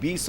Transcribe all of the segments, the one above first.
20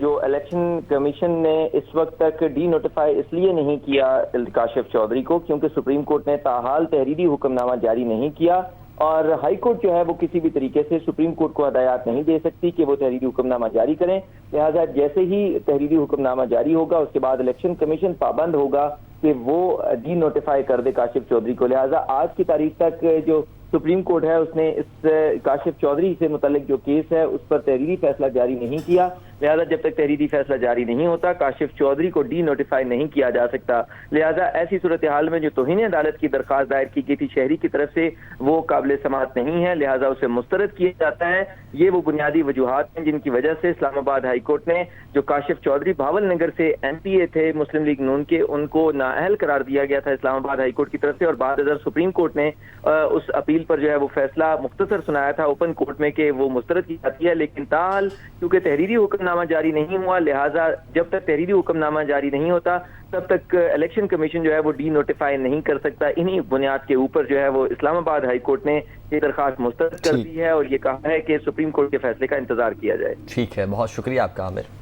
جو election commission نے اس وقت تک ڈی نوٹیفائی اس لیے نہیں کیا کاشف چودھری کو کیونکہ سپریم کورٹ نے تاحال تحریری حکم نامہ جاری نہیں کیا، اور ہائی کورٹ جو ہے وہ کسی بھی طریقے سے سپریم کورٹ کو ہدایات نہیں دے سکتی کہ وہ تحریری حکم نامہ جاری کریں، لہٰذا جیسے ہی تحریری حکم نامہ جاری ہوگا اس کے بعد الیکشن کمیشن پابند ہوگا کہ وہ ڈی نوٹیفائی کر دے کاشف چودھری کو۔ لہٰذا آج کی تاریخ تک جو سپریم کورٹ ہے اس نے اس کاشف چودھری سے متعلق جو کیس ہے اس پر تحریری فیصلہ جاری نہیں کیا، لہذا جب تک تحریری فیصلہ جاری نہیں ہوتا کاشف چودھری کو ڈی نوٹیفائی نہیں کیا جا سکتا۔ لہذا ایسی صورتحال میں جو توہین عدالت کی درخواست دائر کی گئی تھی شہری کی طرف سے وہ قابل سماعت نہیں ہے، لہذا اسے مسترد کیا جاتا ہے۔ یہ وہ بنیادی وجوہات ہیں جن کی وجہ سے اسلام آباد ہائی کورٹ نے جو کاشف چودھری بھاول نگر سے ایم پی اے تھے مسلم لیگ نون کے، ان کو نااہل قرار دیا گیا تھا اسلام آباد ہائی کورٹ کی طرف سے، اور بعد ازاں سپریم کورٹ نے اس اپیل پر جو ہے وہ فیصلہ مختصر سنایا تھا اوپن کورٹ میں کہ وہ مسترد کی جاتی ہے، لیکن تاحال کیونکہ تحریری حکم نامہ جاری نہیں ہوا، لہٰذا جب تک تحریری حکم نامہ جاری نہیں ہوتا تب تک الیکشن کمیشن جو ہے وہ ڈی نوٹیفائی نہیں کر سکتا۔ انہی بنیاد کے اوپر جو ہے وہ اسلام آباد ہائی کورٹ نے یہ درخواست مسترد کر دی ہے اور یہ کہا ہے کہ سپریم کورٹ کے فیصلے کا انتظار کیا جائے۔ ٹھیک ہے، بہت شکریہ آپ کا عامر۔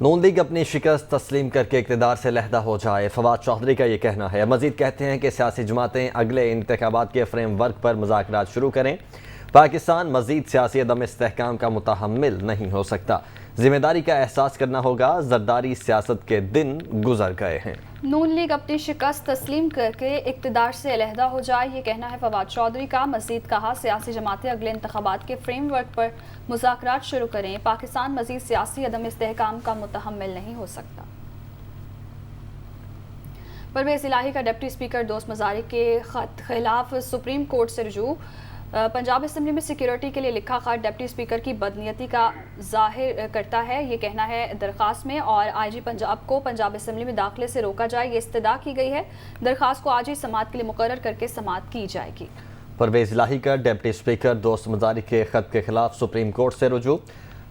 نون لیگ اپنی شکست تسلیم کر کے اقتدار سے علیحدہ ہو جائے، فواد چودھری کا یہ کہنا ہے۔ مزید کہتے ہیں کہ سیاسی جماعتیں اگلے انتخابات کے فریم ورک پر مذاکرات شروع کریں، پاکستان مزید سیاسی عدم استحکام کا متحمل نہیں ہو سکتا، ذمہ داری کا احساس کرنا ہوگا، زرداری سیاست کے دن گزر گئے ہیں۔ نون لیگ اپنی شکست تسلیم کر کے اقتدار سے علیحدہ ہو جائے، یہ کہنا ہے فواد چودھری کا۔ مزید کہا سیاسی جماعتیں اگلے انتخابات کے فریم ورک پر مذاکرات شروع کریں، پاکستان مزید سیاسی عدم استحکام کا متحمل نہیں ہو سکتا۔ پرویز الہی کا ڈپٹی اسپیکر دوست مزاری کے خط خلاف سپریم کورٹ سے رجوع۔ پنجاب اسمبلی میں سیکیورٹی کے لیے لکھا خط ڈپٹی اسپیکر کی بدنیتی کا ظاہر کرتا ہے، یہ کہنا ہے درخواست میں، اور آئی جی پنجاب کو پنجاب اسمبلی میں داخلے سے روکا جائے، یہ استدعا کی گئی ہے۔ درخواست کو آج ہی سماعت کے لیے مقرر کر کے سماعت کی جائے گی۔ پرویز الہی کا ڈپٹی اسپیکر دوست مزاری کے خط کے خلاف سپریم کورٹ سے رجوع۔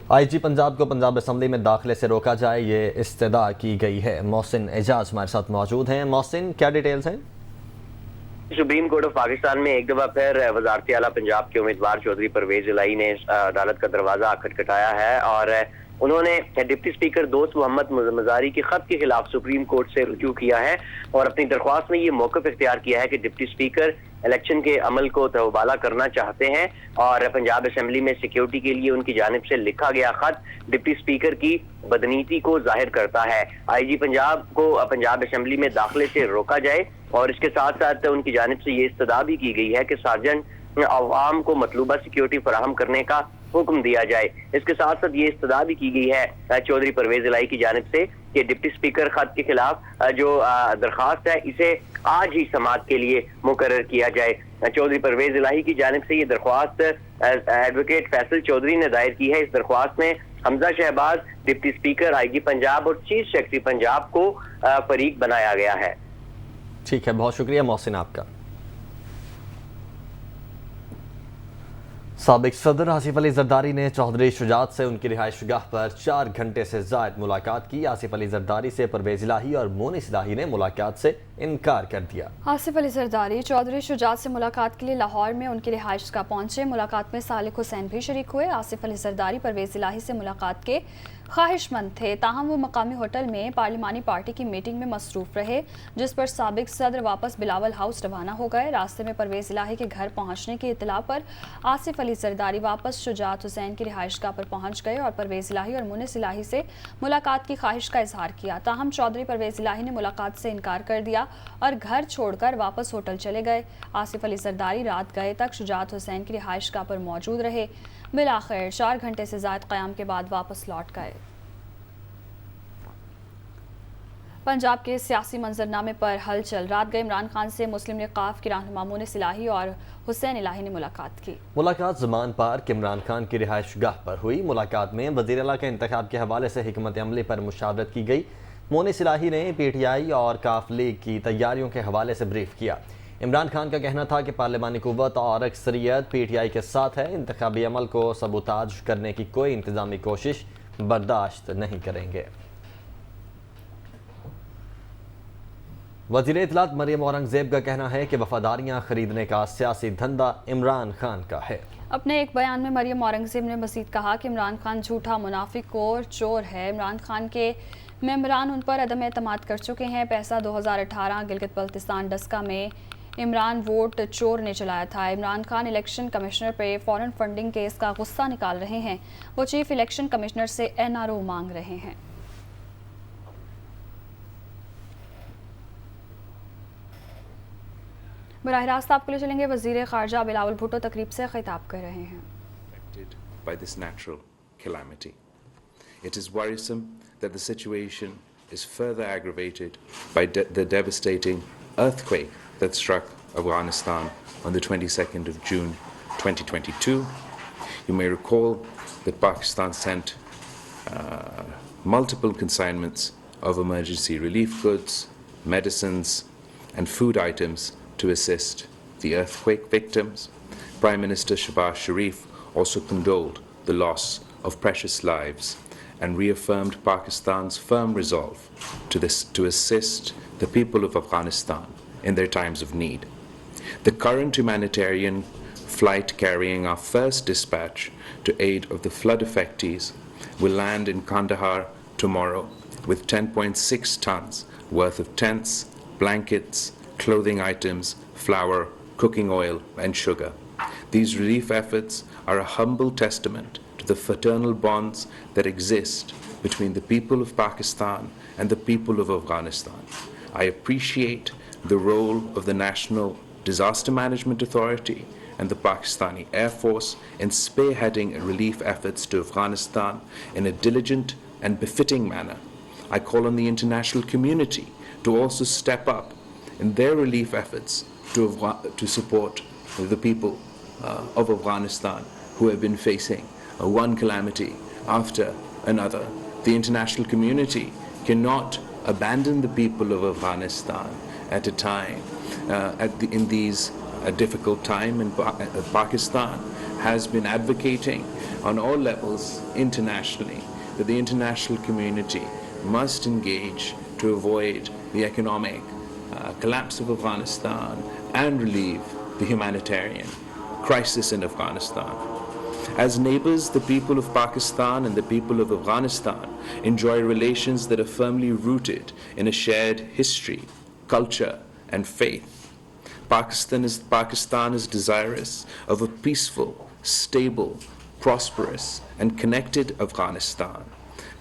آئی جی پنجاب کو پنجاب اسمبلی میں داخلے سے روکا جائے، یہ استدعا کی گئی ہے۔ محسن اعجاز ہمارے ساتھ موجود ہیں۔ محسن، کیا ڈیٹیلز ہیں؟ سپریم کورٹ آف پاکستان میں ایک دفعہ پھر وزارت اعلیٰ پنجاب کے امیدوار چودھری پرویز الہی نے عدالت کا دروازہ کھٹکھٹایا ہے اور انہوں نے ڈپٹی اسپیکر دوست محمد مزاری کے خط کے خلاف سپریم کورٹ سے رجوع کیا ہے اور اپنی درخواست میں یہ موقف اختیار کیا ہے کہ ڈپٹی اسپیکر الیکشن کے عمل کو تہوبالا کرنا چاہتے ہیں اور پنجاب اسمبلی میں سیکیورٹی کے لیے ان کی جانب سے لکھا گیا خط ڈپٹی اسپیکر کی بدنیتی کو ظاہر کرتا ہے۔ آئی جی پنجاب کو پنجاب اسمبلی میں داخلے سے روکا جائے اور اس کے ساتھ ساتھ ان کی جانب سے یہ استدعا بھی کی گئی ہے کہ سارجنٹ عوام کو مطلوبہ سیکیورٹی فراہم کرنے کا حکم دیا جائے۔ اس کے ساتھ ساتھ یہ استدعا بھی کی گئی ہے چودھری پرویز الہی کی جانب سے کہ ڈپٹی اسپیکر خط کے خلاف جو درخواست ہے اسے آج ہی سماعت کے لیے مقرر کیا جائے۔ چودھری پرویز الہی کی جانب سے یہ درخواست ایڈوکیٹ فیصل چودھری نے دائر کی ہے۔ اس درخواست میں حمزہ شہباز ڈپٹی اسپیکر آئی جی پنجاب اور چیف سیکرٹری پنجاب کو فریق بنایا گیا ہے۔ ٹھیک ہے، بہت شکریہ محسن آپ کا۔ سابق صدر آصف علی زرداری نے چودھری شجاعت سے ان کی رہائش گاہ پر 4 گھنٹے سے زائد ملاقات کی۔ آصف علی زرداری سے پرویز الہی اور مونس الہی نے ملاقات سے انکار کر دیا۔ آصف علی زرداری چودھری شجاعت سے ملاقات کے لیے لاہور میں ان کی رہائش گاہ پہنچے۔ ملاقات میں صالح حسین بھی شریک ہوئے۔ آصف علی زرداری پرویز الہی سے ملاقات کے خواہش مند تھے، تاہم وہ مقامی ہوٹل میں پارلیمانی پارٹی کی میٹنگ میں مصروف رہے جس پر سابق صدر واپس بلاول ہاؤس روانہ ہو گئے۔ راستے میں پرویز الہی کے گھر پہنچنے کی اطلاع پر آصف علی زرداری واپس شجاعت حسین کی رہائش گاہ پر پہنچ گئے اور پرویز الہی اور مونس الہی سے ملاقات کی خواہش کا اظہار کیا، تاہم چودھری پرویز الہی نے ملاقات سے انکار کر دیا اور گھر چھوڑ کر واپس ہوٹل چلے گئے۔ آصف علی زرداری رات گئے تک شجاعت حسین کی رہائش گاہ پر موجود رہے، بالآخر 4 گھنٹے سے زائد قیام کے بعد واپس لوٹ گئے۔ پنجاب کے سیاسی منظرنامے پر ہلچل، رات گئے عمران خان سے مسلم لیگ ق کے رہنما مونس الہی اور حسین الہی نے ملاقات کی۔ ملاقات زمان پارک عمران خان کی رہائش گاہ پر ہوئی۔ ملاقات میں وزیر اعلیٰ کے انتخاب کے حوالے سے حکمت عملی پر مشاورت کی گئی۔ مونس الہی نے پی ٹی آئی اور ق لیگ کی تیاریوں کے حوالے سے بریف کیا۔ عمران خان کا کہنا تھا کہ پارلیمانی قوت اور اکثریت پی ٹی آئی کے ساتھ ہے، انتخابی عمل کو سبوتاج کرنے کی کوئی انتظامی کوشش برداشت نہیں کریں گے۔ وزیر اطلاعات مریم اورنگزیب کا کہنا ہے کہ وفاداریاں خریدنے کا سیاسی دھندا عمران خان کا ہے۔ اپنے ایک بیان میں مریم اورنگزیب نے مزید کہا کہ عمران خان جھوٹا منافق اور چور ہے. عمران خان کے ممبران ان پر عدم اعتماد کر چکے ہیں. پیسہ 2018 گلگت بلتستان ڈسکا میں عمران ووٹ چور نے چلایا تھا. عمران خان الیکشن کمشنر پہ فورن فنڈنگ کیس کا غصہ نکال رہے ہیں. وہ چیف الیکشن کمشنر سے NRO مانگ رہے ہیں. براہ راست آپ کو لے چلیں گے. وزیر خارجہ بلاول بھٹو تقریب سے خطاب کر رہے ہیں. By this natural calamity. It is worrisome that the situation is further aggravated by the devastating earthquake that struck Afghanistan on the 22nd of June 2022. You may recall that Pakistan sent multiple consignments of emergency relief goods, medicines, and food items to assist the earthquake victims. Prime Minister Shehbaz Sharif also condoled the loss of precious lives and reaffirmed Pakistan's firm resolve to assist the people of Afghanistan in their times of need. The current humanitarian flight carrying our first dispatch to aid of the flood affectees will land in Kandahar tomorrow with 10.6 tons worth of tents, blankets, clothing items, flour, cooking oil, and sugar. These relief efforts are a humble testament to the fraternal bonds that exist between the people of Pakistan and the people of Afghanistan. I appreciate the role of the National Disaster Management Authority and the Pakistani Air Force in spearheading relief efforts to Afghanistan in a diligent and befitting manner. I call on the international community to also step up in their relief efforts to support the people of Afghanistan who have been facing one calamity after another. The international community cannot abandon the people of Afghanistan at a time, in these difficult time, and Pakistan has been advocating on all levels internationally that the international community must engage to avoid the economic collapse of Afghanistan and relieve the humanitarian crisis in Afghanistan. As neighbors, the people of Pakistan and the people of Afghanistan enjoy relations that are firmly rooted in a shared history, culture, and faith. Pakistan is desirous of a peaceful, stable, prosperous, and connected Afghanistan.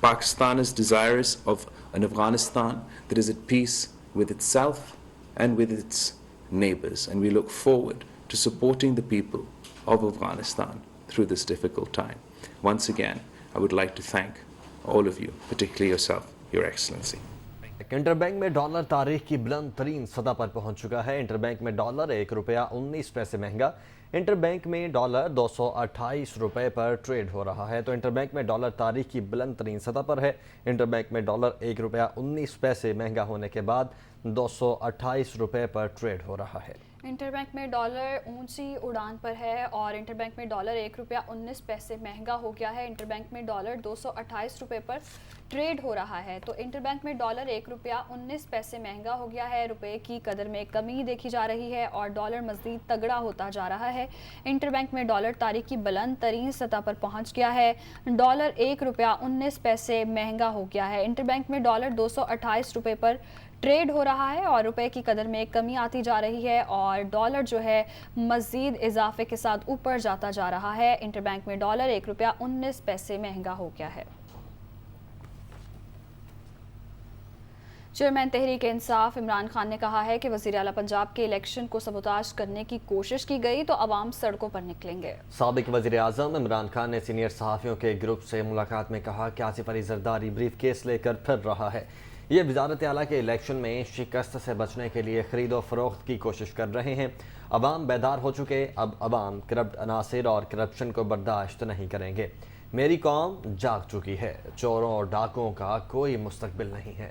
Pakistan is desirous of an Afghanistan that is at peace with itself and with its neighbors, and we look forward to supporting the people of Afghanistan through this difficult time. Once again, I would like to thank all of you, particularly yourself, Your Excellency. Interbank میں dollar تاریخ کی بلند ترین سطح پر پہنچ چکا ہے. Inter bank میں dollar 1 روپیہ 19 پیسے مہنگا. انٹر بینک میں ڈالر 228 روپے پر ٹریڈ ہو رہا ہے. تو انٹر بینک میں ڈالر تاریخ کی بلند ترین سطح پر ہے. انٹر بینک میں ڈالر 1 روپیہ 19 پیسے مہنگا ہونے کے بعد 228 روپے پر ٹریڈ ہو رہا ہے. انٹر بینک میں ڈالر اونچی اڑان پر ہے اور انٹر بینک میں ڈالر 1 روپیہ 19 پیسے مہنگا ہو گیا ہے. انٹر بینک میں ڈالر 228 روپے پر ٹریڈ ہو رہا ہے. تو انٹر بینک میں ڈالر 1 روپیہ 19 پیسے مہنگا ہو گیا ہے. روپے کی قدر میں کمی دیکھی جا رہی ہے اور ڈالر مزید تگڑا ہوتا جا رہا ہے. انٹر بینک میں ڈالر تاریخ کی بلند ترین سطح پر پہنچ گیا ہے. ڈالر 1 روپیہ 19 پیسے مہنگا ہو گیا ہے. انٹر بینک میں ڈالر 228 روپے پر ٹریڈ ہو رہا ہے اور روپے کی قدر میں کمی آتی جا رہی ہے اور ڈالر جو ہے مزید اضافے کے ساتھ اوپر جاتا جا رہا ہے. انٹر بینک میں ڈالر 1 روپیہ 19 پیسے مہنگا ہو گیا ہے. چیئرمین تحریک انصاف عمران خان نے کہا ہے کہ وزیر اعلیٰ پنجاب کے الیکشن کو سبوتاژ کرنے کی کوشش کی گئی تو عوام سڑکوں پر نکلیں گے. سابق وزیر اعظم عمران خان نے سینئر صحافیوں کے گروپ سے ملاقات میں کہا کہ آصف علی زرداری بریف کیس لے کر پھر رہا ہے. یہ وزارت اعلیٰ کے الیکشن میں شکست سے بچنے کے لیے خرید و فروخت کی کوشش کر رہے ہیں. عوام بیدار ہو چکے. اب عوام کرپٹ عناصر اور کرپشن کو برداشت نہیں کریں گے. میری قوم جاگ چکی ہے. چوروں اور ڈاکوں کا کوئی مستقبل نہیں ہے.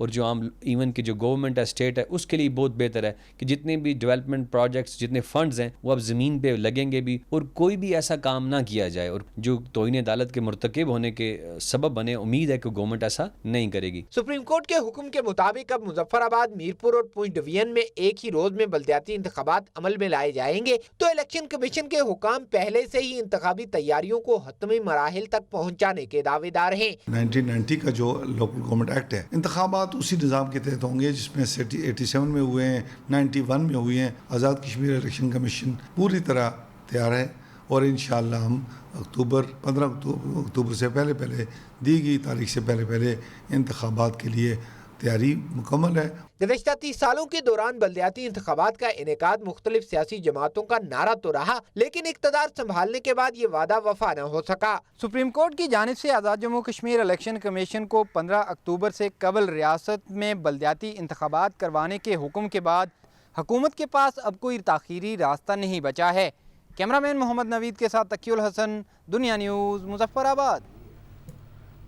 اور جو عام ایون کہ جو گورنمنٹ ہے اسٹیٹ ہے اس کے لیے بہت بہتر ہے کہ جتنے بھی ڈیولپمنٹ پروجیکٹس جتنے فنڈز ہیں وہ اب زمین پہ لگیں گے بھی اور کوئی بھی ایسا کام نہ کیا جائے اور جو توہین عدالت کے مرتکب ہونے کے سبب بنے. امید ہے کہ گورنمنٹ ایسا نہیں کرے گی. سپریم کورٹ کے حکم کے مطابق اب مظفر آباد، میرپور اور پونچھ ڈویژن میں ایک ہی روز میں بلدیاتی انتخابات عمل میں لائے جائیں گے تو الیکشن کمیشن کے حکام پہلے سے ہی انتخابی تیاریوں کو حتمی مراحل تک پہنچانے کے دعوے دار ہیں. 1990 کا جو لوکل گورنمنٹ ایکٹ ہے، انتخابات اسی نظام کے تحت ہوں گے جس میں 87 میں ہوئے ہیں، 91 میں ہوئے ہیں. آزاد کشمیر الیکشن کمیشن پوری طرح تیار ہے اور انشاءاللہ ہم 15 اکتوبر سے پہلے دی گئی تاریخ سے پہلے انتخابات کے لیے تیاری مکمل ہے. گزشتہ 30 سالوں کے دوران بلدیاتی انتخابات کا انعقاد مختلف سیاسی جماعتوں کا نعرہ تو رہا، لیکن اقتدار سنبھالنے کے بعد یہ وعدہ وفا نہ ہو سکا. سپریم کورٹ کی جانب سے آزاد جموں کشمیر الیکشن کمیشن کو 15 اکتوبر سے قبل ریاست میں بلدیاتی انتخابات کروانے کے حکم کے بعد حکومت کے پاس اب کوئی تاخیری راستہ نہیں بچا ہے. کیمرامین محمد نوید کے ساتھ تقی الحسن، دنیا نیوز، مظفر آباد.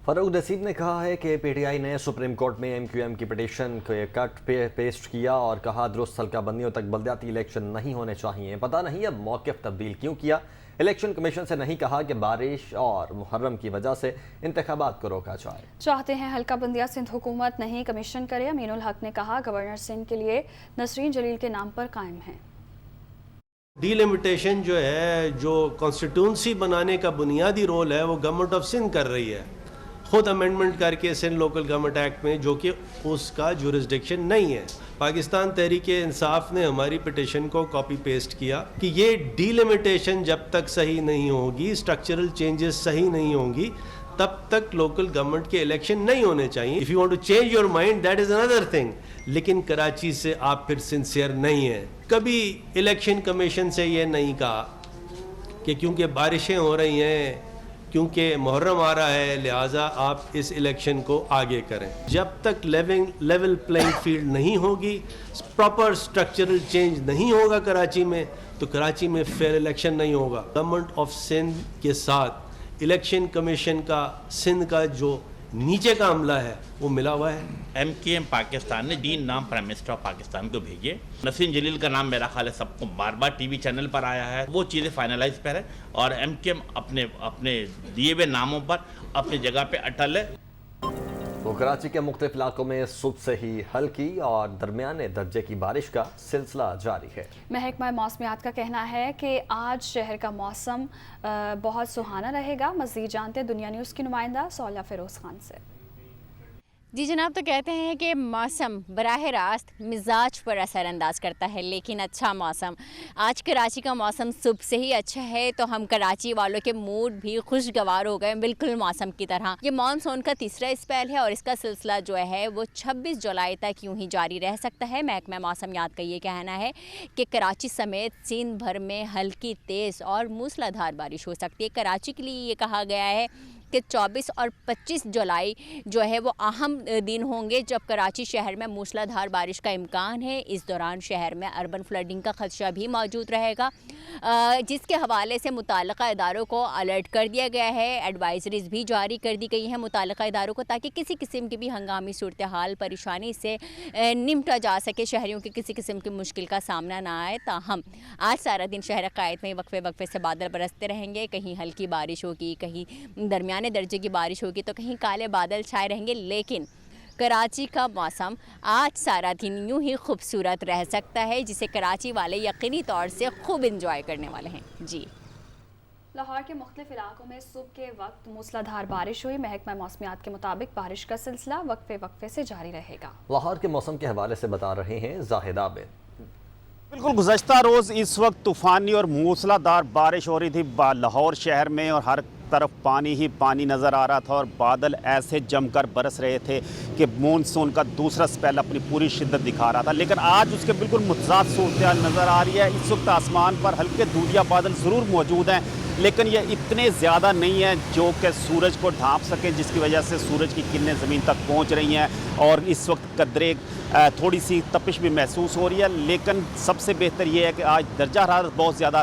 فاروق نصیب نے کہا ہے کہ پی ٹی آئی نے سپریم کورٹ میں ایم کیو ایم کی پٹیشن کو کٹ پیسٹ کیا اور کہا درست حلقہ بندیوں تک بلدیاتی الیکشن نہیں ہونے چاہیے. پتہ نہیں اب موقف تبدیل کیوں کیا. الیکشن کمیشن سے نہیں کہا کہ بارش اور محرم کی وجہ سے انتخابات کو روکا جائے. چاہتے ہیں حلقہ بندیاں سندھ حکومت نہیں کمیشن کرے. امین الحق نے کہا گورنر سندھ کے لیے نسرین جلیل کے نام پر قائم ہیں. ڈی لمیٹیشن جو ہے، جو کانسٹیٹیونسی بنانے کا بنیادی رول ہے وہ گورنمنٹ آف سندھ کر رہی ہے، خود امینڈمنٹ کر کے سندھ لوکل گورنمنٹ ایکٹ میں، جو کہ اس کا جورسڈکشن نہیں ہے. پاکستان تحریک انصاف نے ہماری پٹیشن کو کاپی پیسٹ کیا کہ یہ ڈی لمیٹیشن جب تک صحیح نہیں ہوگی، اسٹرکچرل چینجز صحیح نہیں ہوں گی، تب تک لوکل گورنمنٹ کے الیکشن نہیں ہونے چاہیے. If you want to change your mind that is another thing. لیکن کراچی سے آپ پھر سنسیئر نہیں ہیں. کبھی الیکشن کمیشن سے یہ نہیں کہا کہ کیونکہ بارشیں ہو رہی ہیں، کیونکہ محرم آ رہا ہے، لہٰذا آپ اس الیکشن کو آگے کریں. جب تک لیول پلینگ فیلڈ نہیں ہوگی، پراپر اسٹرکچرل چینج نہیں ہوگا کراچی میں، تو کراچی میں فیئر الیکشن نہیں ہوگا. گورنمنٹ آف سندھ کے ساتھ الیکشن کمیشن کا سندھ کا جو نیچے کا عملہ ہے وہ ملا ہوا ہے. ایم کیو ایم پاکستان نے ڈین نام پرائم منسٹر آف پاکستان کو بھیجے. نسرین جلیل کا نام میرا خیال ہے سب کو بار بار ٹی وی چینل پر آیا ہے. وہ چیزیں فائنلائز پر ہے اور ایم کیو ایم اپنے دیے ہوئے ناموں پر اپنی جگہ پہ اٹل ہے. وہ کراچی کے مختلف علاقوں میں صبح سے ہی ہلکی اور درمیانے درجے کی بارش کا سلسلہ جاری ہے. محکمہ موسمیات کا کہنا ہے کہ آج شہر کا موسم بہت سہانا رہے گا. مزید جانتے دنیا نیوز کی نمائندہ سولیہ فیروز خان سے. جی جناب، تو کہتے ہیں کہ موسم براہ راست مزاج پر اثر انداز کرتا ہے، لیکن اچھا موسم. آج کراچی کا موسم صبح سے ہی اچھا ہے تو ہم کراچی والوں کے موڈ بھی خوشگوار ہو گئے، بالکل موسم کی طرح. یہ مانسون کا تیسرا اسپیل ہے اور اس کا سلسلہ جو ہے وہ 26 جولائی تک یوں ہی جاری رہ سکتا ہے. محکمہ موسمیات کا یہ کہنا ہے کہ کراچی سمیت سندھ بھر میں ہلکی، تیز اور موسلادھار بارش ہو سکتی ہے. کراچی کے لیے یہ کہا گیا ہے کہ 24 اور 25 جولائی جو ہے وہ اہم دن ہوں گے جب کراچی شہر میں موسلادھار بارش کا امکان ہے. اس دوران شہر میں اربن فلڈنگ کا خدشہ بھی موجود رہے گا، جس کے حوالے سے متعلقہ اداروں کو الرٹ کر دیا گیا ہے. ایڈوائزریز بھی جاری کر دی گئی ہیں متعلقہ اداروں کو تاکہ کسی قسم کی بھی ہنگامی صورتحال پریشانی سے نمٹا جا سکے، شہریوں کی کسی قسم کی مشکل کا سامنا نہ آئے. تاہم آج سارا دن شہر قائد میں وقفے سے بادل برستے رہیں گے. کہیں ہلکی بارش ہوگی، کہیں درمیانے درجے کی بارش ہوگی تو کہیں کالے بادل چھائے رہیں گے. لیکن کراچی کا موسم آج سارا دن یوں ہی خوبصورت رہ سکتا ہے، جسے کراچی والے یقینی طور سے خوب انجوائے کرنے والے ہیں. جی، لاہور کے مختلف علاقوں میں صبح کے وقت موسلادھار بارش ہوئی. محکمہ موسمیات کے مطابق بارش کا سلسلہ وقفے سے جاری رہے گا. لاہور کے موسم کے حوالے سے بتا رہے ہیں زاہد عابد. بالکل گزشتہ روز اس وقت طوفانی اور موسلادھار بارش ہو رہی تھی لاہور شہر میں اور ہر طرف پانی ہی پانی نظر آ رہا تھا اور بادل ایسے جم کر برس رہے تھے کہ مونسون کا دوسرا سپیل اپنی پوری شدت دکھا رہا تھا. لیکن آج اس کے بالکل متضاد صورتحال نظر آ رہی ہے. اس وقت آسمان پر ہلکے دودھیا بادل ضرور موجود ہیں، لیکن یہ اتنے زیادہ نہیں ہیں جو کہ سورج کو ڈھانپ سکیں، جس کی وجہ سے سورج کی کرنیں زمین تک پہنچ رہی ہیں اور اس وقت قدرے تھوڑی سی تپش بھی محسوس ہو رہی ہے. لیکن سب سے بہتر یہ ہے کہ آج درجہ حرارت بہت زیادہ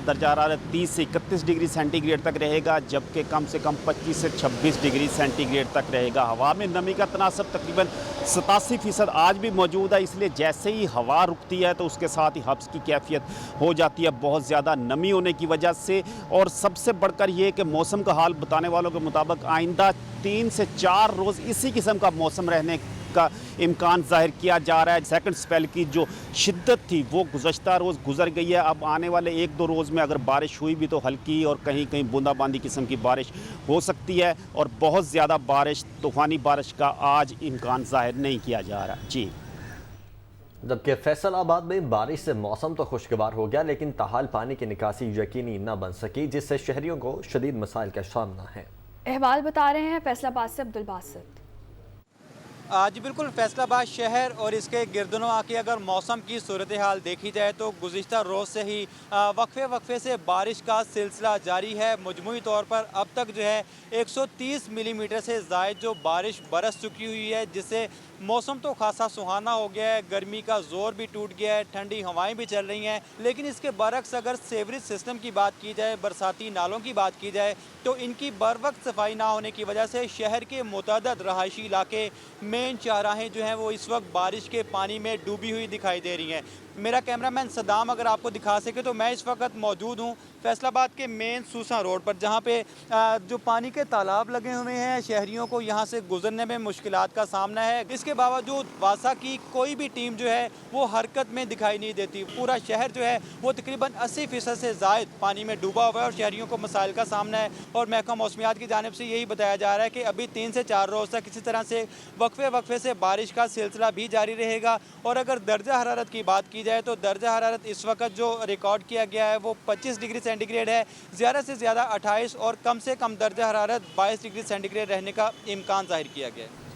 درجہ حرارت 30 سے 31 ڈگری سینٹی گریڈ تک رہے گا، جبکہ کم سے کم 25 سے 26 ڈگری سینٹی گریڈ تک رہے گا۔ ہوا میں نمی کا تناسب تقریباً 87% آج بھی موجود ہے، اس لیے جیسے ہی ہوا رکتی ہے تو اس کے ساتھ ہی حبس کی کیفیت ہو جاتی ہے بہت زیادہ نمی ہونے کی وجہ سے۔ اور سب سے بڑھ کر یہ کہ موسم کا حال بتانے والوں کے مطابق آئندہ 3 سے 4 روز اسی قسم کا موسم رہنے کا امکان ظاہر کیا جا رہا ہے۔ سیکنڈ سپیل کی جو شدت تھی وہ گزشتہ روز گزر گئی ہے، اب آنے والے 1-2 روز میں اگر بارش ہوئی بھی تو ہلکی اور کہیں کہیں بوندا باندی قسم کی بارش ہو سکتی ہے، اور بہت زیادہ بارش، طوفانی بارش کا آج امکان ظاہر نہیں کیا جا رہا۔ جی، جبکہ فیصل آباد میں بارش سے موسم تو خوشگوار ہو گیا، لیکن تاحال پانی کی نکاسی یقینی نہ بن سکی، جس سے شہریوں کو شدید مسائل کا سامنا ہے۔ احوال بتا رہے ہیں فیصل آباد سے عبدالباسط۔ جی بالکل، فیصل آباد شہر اور اس کے گردنواں کی اگر موسم کی صورتحال دیکھی جائے تو گزشتہ روز سے ہی وقفے سے بارش کا سلسلہ جاری ہے۔ مجموعی طور پر اب تک جو ہے 130 ملی میٹر سے زائد جو بارش برس چکی ہوئی ہے، جس سے موسم تو خاصا سہانا ہو گیا ہے، گرمی کا زور بھی ٹوٹ گیا ہے، ٹھنڈی ہوائیں بھی چل رہی ہیں۔ لیکن اس کے برعکس اگر سیوریج سسٹم کی بات کی جائے، برساتی نالوں کی بات کی جائے، تو ان کی بر وقت صفائی نہ ہونے کی وجہ سے شہر کے متعدد رہائشی علاقے، مین چہراہیں جو ہیں وہ اس وقت بارش کے پانی میں ڈوبی ہوئی دکھائی دے رہی ہیں۔ میرا کیمرہ مین صدام اگر آپ کو دکھا سکے تو میں اس وقت موجود ہوں فیصل آباد کے مین سوسا روڈ پر، جہاں پہ جو پانی کے تالاب لگے ہوئے ہیں، شہریوں کو یہاں سے گزرنے میں مشکلات کا سامنا ہے۔ اس کے باوجود واسا کی کوئی بھی ٹیم جو ہے وہ حرکت میں دکھائی نہیں دیتی۔ پورا شہر جو ہے وہ تقریباً 80% سے زائد پانی میں ڈوبا ہوا ہے اور شہریوں کو مسائل کا سامنا ہے۔ اور محکمہ موسمیات کی جانب سے یہی بتایا جا رہا ہے کہ ابھی 3 سے 4 روز تک کسی طرح سے وقفے سے بارش کا سلسلہ بھی جاری رہے گا۔ اور اگر درجہ حرارت کی بات کی جائے تو درجہ حرارت اس وقت جو ریکارڈ کیا گیا ہے وہ 25 ڈگری سینٹی گریڈ ہے، زیادہ سے زیادہ 28 اور کم سے کم درجہ حرارت 22 ڈگری سینٹی گریڈ رہنے کا امکان ظاہر کیا گیا ہے۔